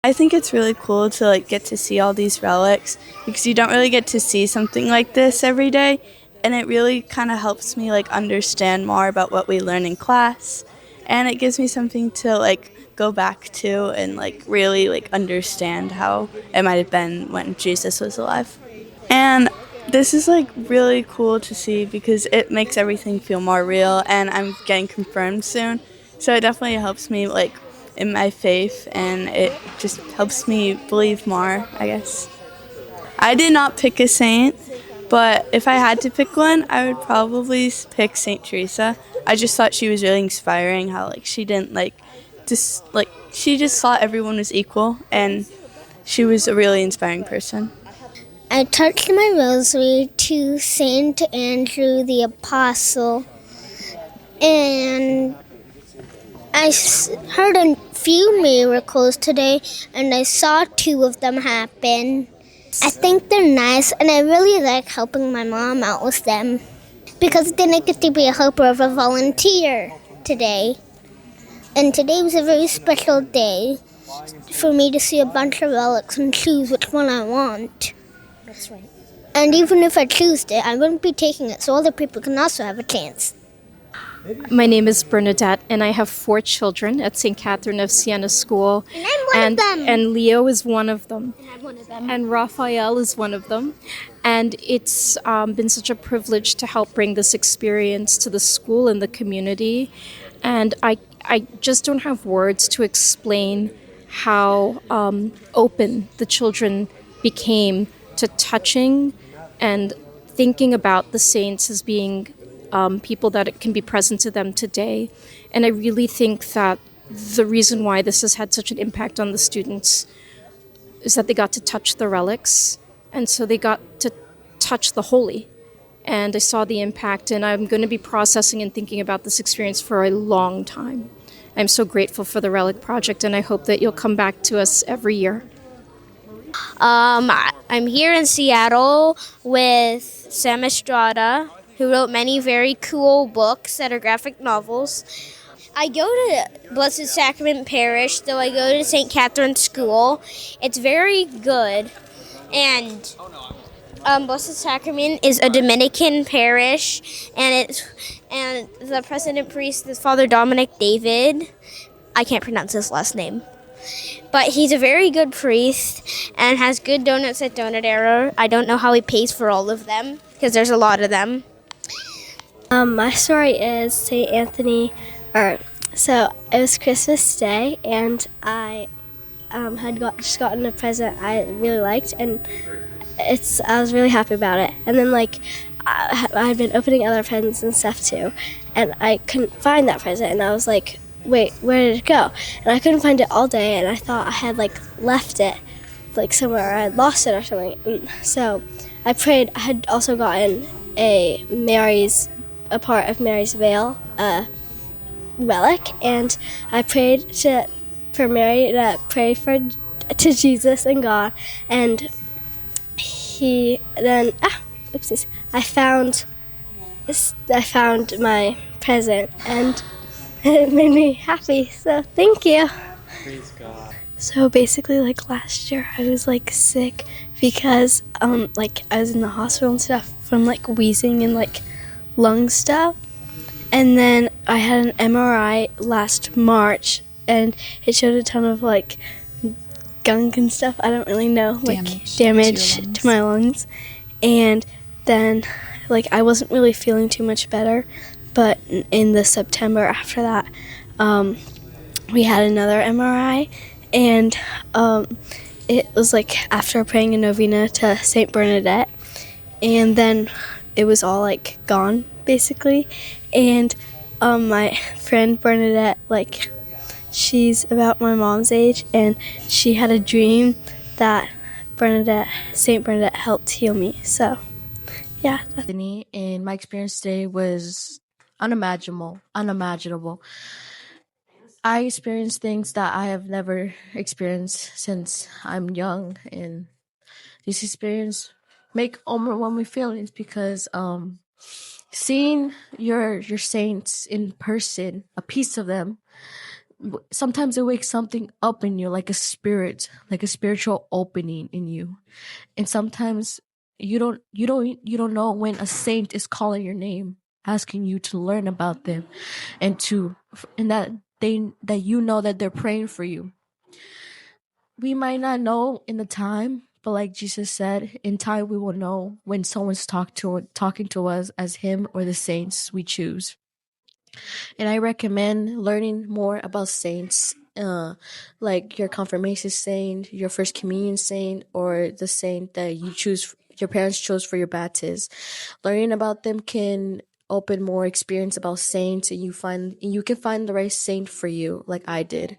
I think it's really cool to like get to see all these relics because you don't really get to see something like this every day, and it really kind of helps me like understand more about what we learn in class, and it gives me something to like go back to and like really like understand how it might have been when Jesus was alive. And this is like really cool to see because it makes everything feel more real, and I'm getting confirmed soon. So it definitely helps me like in my faith, and it just helps me believe more, I guess. I did not pick a saint, but if I had to pick one, I would probably pick Saint Teresa. I just thought she was really inspiring how like she didn't like she just thought everyone was equal, and she was a really inspiring person. I touched my rosary to Saint Andrew the Apostle, and heard a few miracles today, and I saw two of them happen. I think they're nice, and I really like helping my mom out with them because I didn't get to be a helper of a volunteer today. And today was a very special day for me to see a bunch of relics and choose which one I want. That's right. And even if I choose it, I wouldn't be taking it, so other people can also have a chance. My name is Bernadette, and I have 4 children at St. Catherine of Sienna School. And I'm one of them. And Leo is one of them. And I'm one of them. And Raphael is one of them. And it's been such a privilege to help bring this experience to the school and the community. And I just don't have words to explain how open the children became to touching and thinking about the saints as being people that can be present to them today. And I really think that the reason why this has had such an impact on the students is that they got to touch the relics, and so they got to touch the holy. And I saw the impact, and I'm going to be processing and thinking about this experience for a long time. I'm so grateful for the Relic Project, and I hope that you'll come back to us every year. I'm here in Seattle with Sam Estrada, who wrote many very cool books that are graphic novels. I go to Blessed Sacrament Parish, though I go to St. Catholic School. It's very good. And Blessed Sacrament is a Dominican parish, and the president priest is Father Dominic David. I can't pronounce his last name. But he's a very good priest and has good donuts at Donadero. I don't know how he pays for all of them because there's a lot of them. My story is St. Anthony, so it was Christmas Day, and I had just gotten a present I really liked, and I was really happy about it. And then I had been opening other presents and stuff too, and I couldn't find that present, and I was like, wait, where did it go? And I couldn't find it all day, and I thought I had left it somewhere, or I had lost it or something. And so I prayed. I had also gotten a part of Mary's veil, relic, and I prayed for Mary to pray to Jesus and God, and he then oopsies, I found my present, and it made me happy. So thank you. Praise God. So basically, last year, I was sick because I was in the hospital and stuff from wheezing and lung stuff. And then I had an MRI last March, and it showed a ton of gunk and stuff. I don't really know, damage to my lungs. And then I wasn't really feeling too much better. But in the September after that, we had another MRI, and it was after praying a novena to Saint Bernadette, and then it was all gone basically. And my friend Bernadette, she's about my mom's age, and she had a dream that Saint Bernadette helped heal me. So yeah. And my experience today was unimaginable. I experienced things that I have never experienced since I'm young, and this experience make overwhelming feelings because seeing your saints in person, a piece of them, sometimes it wakes something up in you, like a spirit, like a spiritual opening in you. And sometimes you don't know when a saint is calling your name, asking you to learn about them, and that you know that they're praying for you. We might not know in the time, but like Jesus said, in time we will know when someone's talking to us as him or the saints we choose. And I recommend learning more about saints, like your confirmation saint, your first communion saint, or the saint that your parents chose for your baptism. Learning about them can open more experience about saints, and you can find the right saint for you, like I did.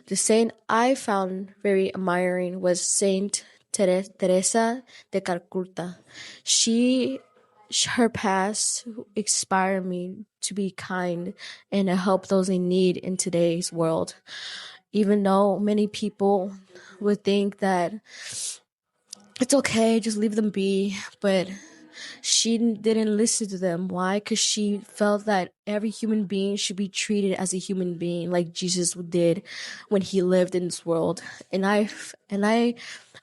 The saint I found very admiring was Saint Teresa de Calcutta. Her past inspired me to be kind and to help those in need in today's world. Even though many people would think that it's okay, just leave them be, but she didn't listen to them. Why? Because she felt that every human being should be treated as a human being, like Jesus did when he lived in this world. And I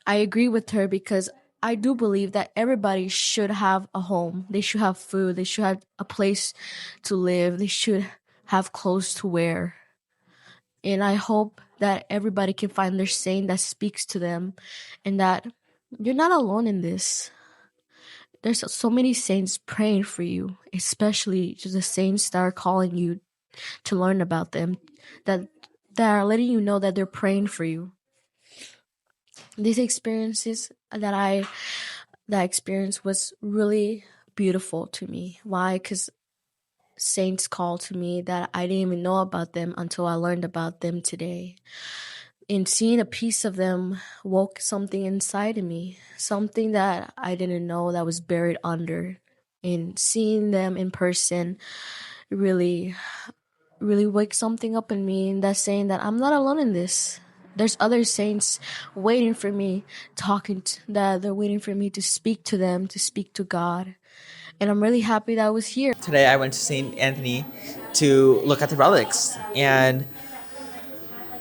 agree with her, because I do believe that everybody should have a home. They should have food. They should have a place to live. They should have clothes to wear. And I hope that everybody can find their saint that speaks to them, and that you're not alone in this. There's so many saints praying for you, especially just the saints that are calling you to learn about them, that are letting you know that they're praying for you. These experiences that experience was really beautiful to me. Why? Because saints called to me that I didn't even know about them until I learned about them today. And seeing a piece of them woke something inside of me, something that I didn't know that was buried under. And seeing them in person really, really wake something up in me, and that's saying that I'm not alone in this. There's other saints waiting for me, that they're waiting for me to speak to them, to speak to God. And I'm really happy that I was here. Today I went to St. Anthony to look at the relics, and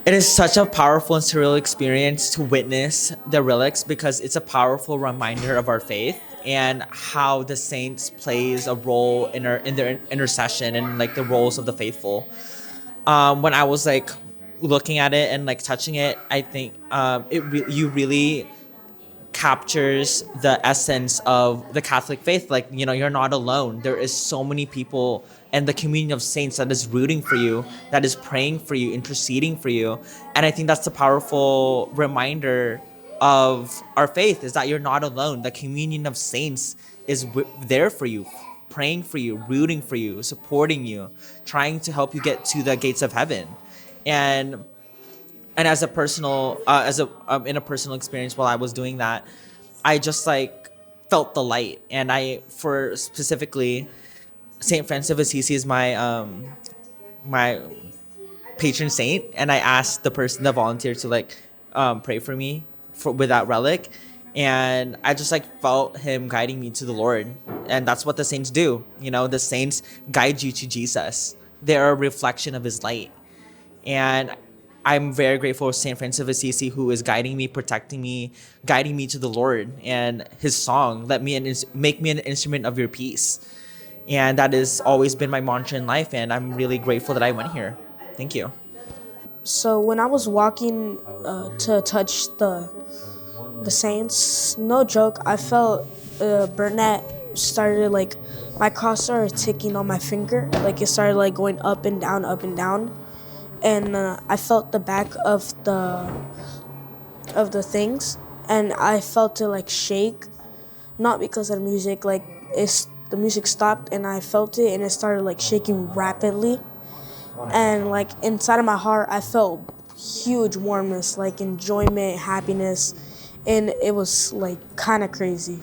it is such a powerful and surreal experience to witness the relics, because it's a powerful reminder of our faith and how the saints plays a role in their intercession and like the roles of the faithful. When I was like looking at it and like touching it, I think you really captures the essence of the Catholic faith. Like, you're not alone. There is so many people and the communion of saints that is rooting for you, that is praying for you, interceding for you. And I think that's the powerful reminder of our faith, is that you're not alone. The communion of saints is there for you, praying for you, rooting for you, supporting you, trying to help you get to the gates of heaven. And as a personal, in a personal experience while I was doing that, I just like felt the light. And for specifically, Saint Francis of Assisi is my patron saint, and I asked the volunteer to like pray for me with that relic, and I just like felt him guiding me to the Lord. And that's what the saints do. The saints guide you to Jesus. They're a reflection of his light. And I'm very grateful for St. Francis of Assisi, who is guiding me, protecting me, guiding me to the Lord. And his song, make me an instrument of your peace. And that has always been my mantra in life. And I'm really grateful that I went here. Thank you. So when I was walking to touch the saints, no joke, I felt Burnett started like, my cross started ticking on my finger. Like it started like going up and down, up and down. And I felt the back of the things, and I felt it like shake, not because of the music. Like the music stopped, and I felt it, and it started like shaking rapidly. And like inside of my heart, I felt huge warmness, like enjoyment, happiness, and it was like kind of crazy.